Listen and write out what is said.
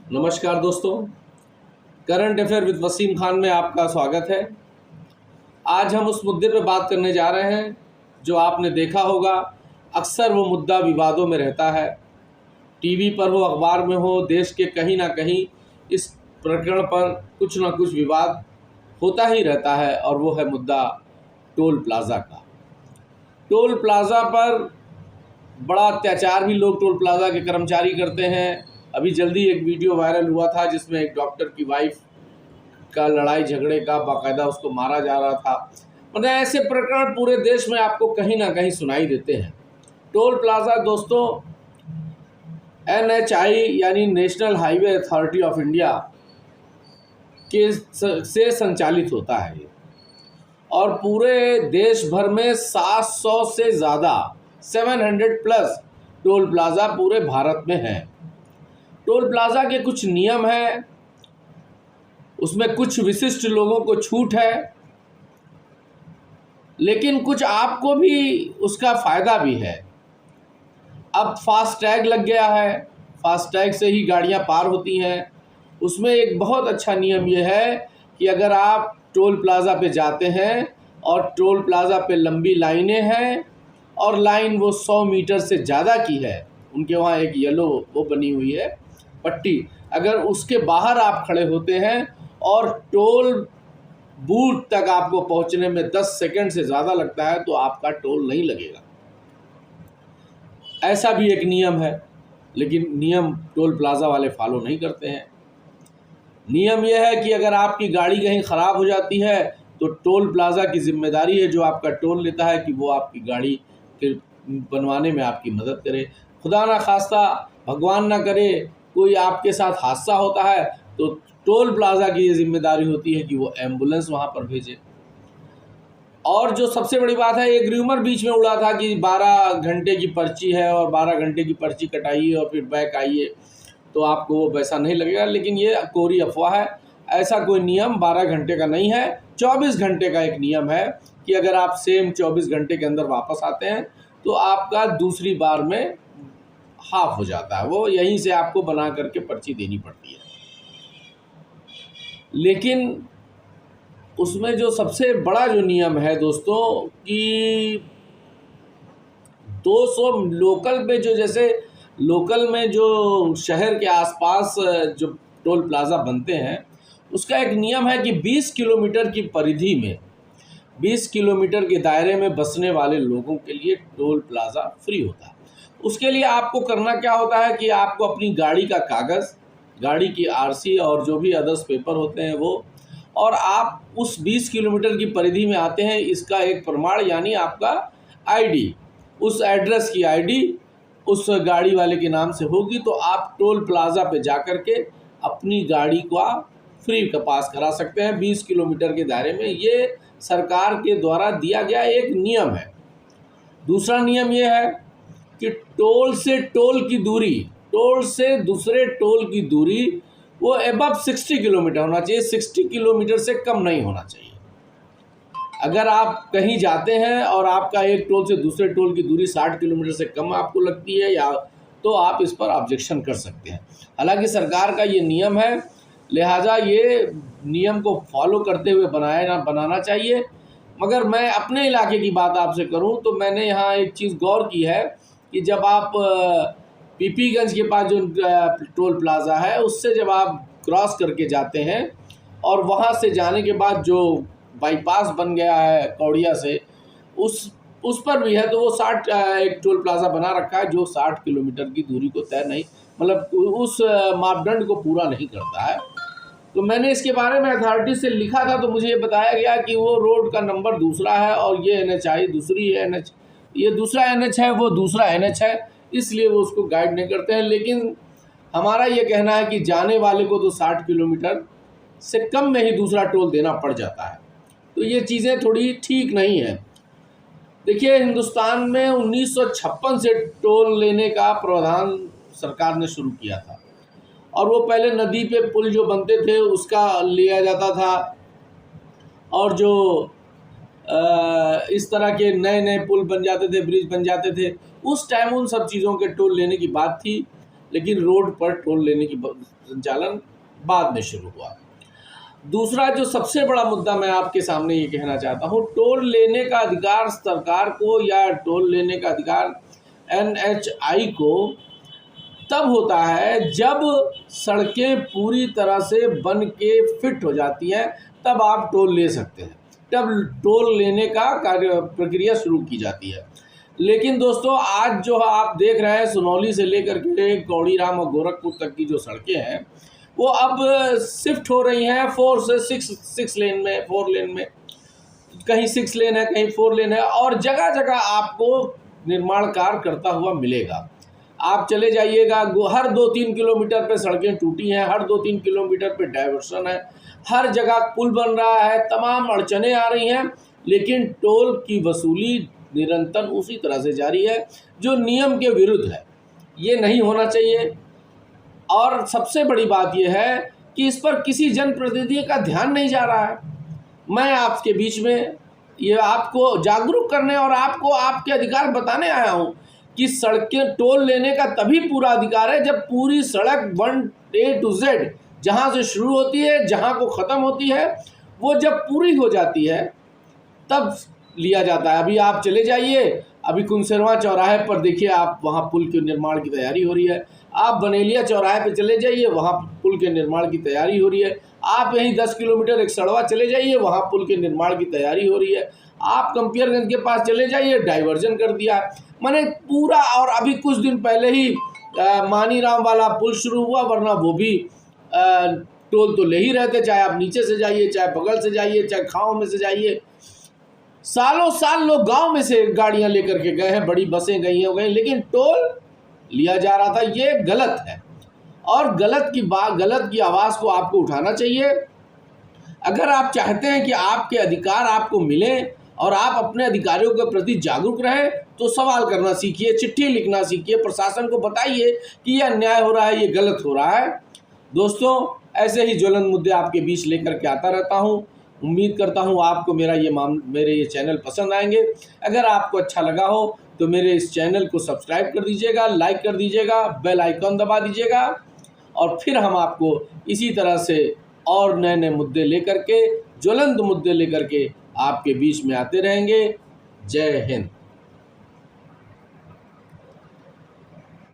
नमस्कार दोस्तों, current affair with Wasim Khan में आपका स्वागत है। आज हम उस मुद्दे पर बात करने जा रहे हैं जो आपने देखा होगा। अक्सर वो मुद्दा विवादों में रहता है, टीवी पर हो, अखबार में हो, देश के कहीं ना कहीं इस प्रकरण पर कुछ ना कुछ विवाद होता ही रहता है, और वो है मुद्दा टोल प्लाज़ा का। टोल प्लाज़ा पर बड़ा अत्याचार भी लोग टोल प्लाज़ा के कर्मचारी करते हैं। अभी जल्दी एक वीडियो वायरल हुआ था जिसमें एक डॉक्टर की वाइफ का लड़ाई झगड़े का बाकायदा उसको मारा जा रहा था। मतलब ऐसे प्रकरण पूरे देश में आपको कहीं ना कहीं सुनाई देते हैं। टोल प्लाज़ा दोस्तों NHI यानी national highway authority of India के से संचालित होता है ये, और पूरे देश भर में 700 से ज़्यादा 700 प्लस टोल प्लाज़ा पूरे भारत में हैं। टोल प्लाज़ा के कुछ नियम हैं, उसमें कुछ विशिष्ट लोगों को छूट है, लेकिन कुछ आपको भी उसका फ़ायदा भी है। अब फास्टैग लग गया है, फास्टैग से ही गाड़ियां पार होती हैं। उसमें एक बहुत अच्छा नियम ये है कि अगर आप टोल प्लाज़ा पे जाते हैं और टोल प्लाज़ा पे लंबी लाइनें हैं और लाइन वो 100 मीटर से ज़्यादा की है, उनके वहाँ एक येलो वो बनी हुई है पट्टी, अगर उसके बाहर आप खड़े होते हैं और टोल बूथ तक आपको पहुंचने में 10 सेकंड से ज़्यादा लगता है तो आपका टोल नहीं लगेगा। ऐसा भी एक नियम है, लेकिन नियम टोल प्लाज़ा वाले फॉलो नहीं करते हैं। नियम यह है कि अगर आपकी गाड़ी कहीं ख़राब हो जाती है तो टोल प्लाज़ा की जिम्मेदारी है, जो आपका टोल लेता है, कि वो आपकी गाड़ी के बनवाने में आपकी मदद करे। खुदा ना खास्ता, भगवान ना करे, कोई आपके साथ हादसा होता है तो टोल प्लाज़ा की ये जिम्मेदारी होती है कि वो एम्बुलेंस वहाँ पर भेजे। और जो सबसे बड़ी बात है, एक र्यूमर बीच में उड़ा था कि 12 घंटे की पर्ची है और 12 घंटे की पर्ची कटाइए और फिर बैक आइए तो आपको वो पैसा नहीं लगेगा, लेकिन ये कोरी अफवाह है। ऐसा कोई नियम 12 घंटे का नहीं है, 24 घंटे का एक नियम है कि अगर आप सेम 24 घंटे के अंदर वापस आते हैं तो आपका दूसरी बार में हाफ हो जाता है, वो यहीं से आपको बना करके पर्ची देनी पड़ती है। लेकिन उसमें जो सबसे बड़ा जो नियम है दोस्तों कि 200 लोकल में जो, जैसे लोकल में जो शहर के आसपास जो टोल प्लाज़ा बनते हैं, उसका एक नियम है कि 20 किलोमीटर की परिधि में, 20 किलोमीटर के दायरे में बसने वाले लोगों के लिए टोल प्लाज़ा फ्री होता है। उसके लिए आपको करना क्या होता है कि आपको अपनी गाड़ी का कागज़, गाड़ी की RC और जो भी अदर्स पेपर होते हैं वो, और आप उस 20 किलोमीटर की परिधि में आते हैं, इसका एक प्रमाण यानी आपका ID, उस एड्रेस की ID उस गाड़ी वाले के नाम से होगी, तो आप टोल प्लाज़ा पे जा कर के अपनी गाड़ी को फ्री का पास करा सकते हैं 20 किलोमीटर के दायरे में। ये सरकार के द्वारा दिया गया एक नियम है। दूसरा नियम ये है कि टोल से टोल की दूरी, टोल से दूसरे टोल की दूरी वो अबव 60 किलोमीटर होना चाहिए, 60 किलोमीटर से कम नहीं होना चाहिए। अगर आप कहीं जाते हैं और आपका एक टोल से दूसरे टोल की दूरी 60 किलोमीटर से कम आपको लगती है या, तो आप इस पर ऑब्जेक्शन कर सकते हैं। हालांकि सरकार का ये नियम है, लिहाजा ये नियम को फॉलो करते हुए बनाना चाहिए। मगर मैं अपने इलाके की बात आपसे करूं तो मैंने यहाँ एक चीज़ गौर की है कि जब आप पीपीगंज के पास जो टोल प्लाज़ा है उससे जब आप क्रॉस करके जाते हैं और वहाँ से जाने के बाद जो बाईपास बन गया है कौड़िया से, उस पर भी है, तो वो 60 एक टोल प्लाज़ा बना रखा है जो 60 किलोमीटर की दूरी को तय नहीं, मतलब उस मापदंड को पूरा नहीं करता है। तो मैंने इसके बारे में अथॉरिटी से लिखा था तो मुझे ये बताया गया कि वो रोड का नंबर दूसरा है और ये NHI दूसरी है, NH ये दूसरा NH है, वो दूसरा NH है, इसलिए वो उसको गाइड नहीं करते हैं। लेकिन हमारा ये कहना है कि जाने वाले को तो 60 किलोमीटर से कम में ही दूसरा टोल देना पड़ जाता है, तो ये चीज़ें थोड़ी ठीक नहीं है। देखिए, हिंदुस्तान में 1956 से टोल लेने का प्रावधान सरकार ने शुरू किया था, और वो पहले नदी पे पुल जो बनते थे उसका लिया जाता था, और जो इस तरह के नए नए पुल बन जाते थे, ब्रिज बन जाते थे, उस टाइम उन सब चीज़ों के टोल लेने की बात थी। लेकिन रोड पर टोल लेने की संचालन बाद में शुरू हुआ। दूसरा जो सबसे बड़ा मुद्दा मैं आपके सामने ये कहना चाहता हूँ, टोल लेने का अधिकार सरकार को या टोल लेने का अधिकार NHAI को तब होता है जब सड़कें पूरी तरह से बन के फिट हो जाती हैं, तब आप टोल ले सकते हैं, तब टोल लेने का प्रक्रिया शुरू की जाती है। लेकिन दोस्तों आज जो आप देख रहे हैं, सुनौली से लेकर के कौड़ीराम और गोरखपुर तक की जो सड़कें हैं वो अब शिफ्ट हो रही हैं 4 से 6 लेन में, 4 लेन में, कहीं 6 लेन है, कहीं 4 लेन है, और जगह जगह आपको निर्माण कार्य करता हुआ मिलेगा। आप चले जाइएगा, हर 2-3 किलोमीटर पे सड़कें टूटी हैं, हर 2-3 किलोमीटर पे डाइवर्सन है, हर जगह पुल बन रहा है, तमाम अड़चनें आ रही हैं, लेकिन टोल की वसूली निरंतर उसी तरह से जारी है जो नियम के विरुद्ध है। ये नहीं होना चाहिए। और सबसे बड़ी बात यह है कि इस पर किसी जनप्रतिनिधि का ध्यान नहीं जा रहा है। मैं आपके बीच में ये आपको जागरूक करने और आपको आपके अधिकार बताने आया हूँ कि सड़कें टोल लेने का तभी पूरा अधिकार है जब पूरी सड़क 1A to Z जहाँ से शुरू होती है, जहाँ को ख़त्म होती है, वो जब पूरी हो जाती है तब लिया जाता है। अभी आप चले जाइए, अभी कुनसेरवा चौराहे पर देखिए, आप वहाँ पुल के निर्माण की तैयारी हो रही है। आप बनेलिया चौराहे पे चले जाइए, वहाँ पुल के निर्माण की तैयारी हो रही है। आप यहीं 10 किलोमीटर एक सड़वा चले जाइए, वहाँ पुल के निर्माण की तैयारी हो रही है। आप कंपियरगंज के पास चले जाइए, डाइवर्जन कर दिया। मैंने पूरा, और अभी कुछ दिन पहले ही मानीराम वाला पुल शुरू हुआ, वरना वो भी टोल तो ले ही रहते, चाहे आप नीचे से जाइए, चाहे बगल से जाइए, चाहे खाओं में से जाइए। सालों साल लोग गांव में से गाड़ियां लेकर के गए हैं, बड़ी बसें गई हैं, लेकिन टोल लिया जा रहा था। ये गलत है, और गलत की आवाज़ को आपको उठाना चाहिए। अगर आप चाहते हैं कि आपके अधिकार आपको मिले और आप अपने अधिकारियों के प्रति जागरूक रहें, तो सवाल करना सीखिए, चिट्ठी लिखना सीखिए, प्रशासन को बताइए कि ये अन्याय हो रहा है, ये गलत हो रहा है। दोस्तों, ऐसे ही ज्वलंत मुद्दे आपके बीच लेकर के आता रहता हूँ। उम्मीद करता हूँ आपको मेरे ये चैनल पसंद आएंगे। अगर आपको अच्छा लगा हो तो मेरे इस चैनल को सब्सक्राइब कर दीजिएगा, लाइक कर दीजिएगा, बेल आइकॉन दबा दीजिएगा, और फिर हम आपको इसी तरह से और नए नए मुद्दे लेकर के, ज्वलंत मुद्दे लेकर के आपके बीच में आते रहेंगे। जय हिंद।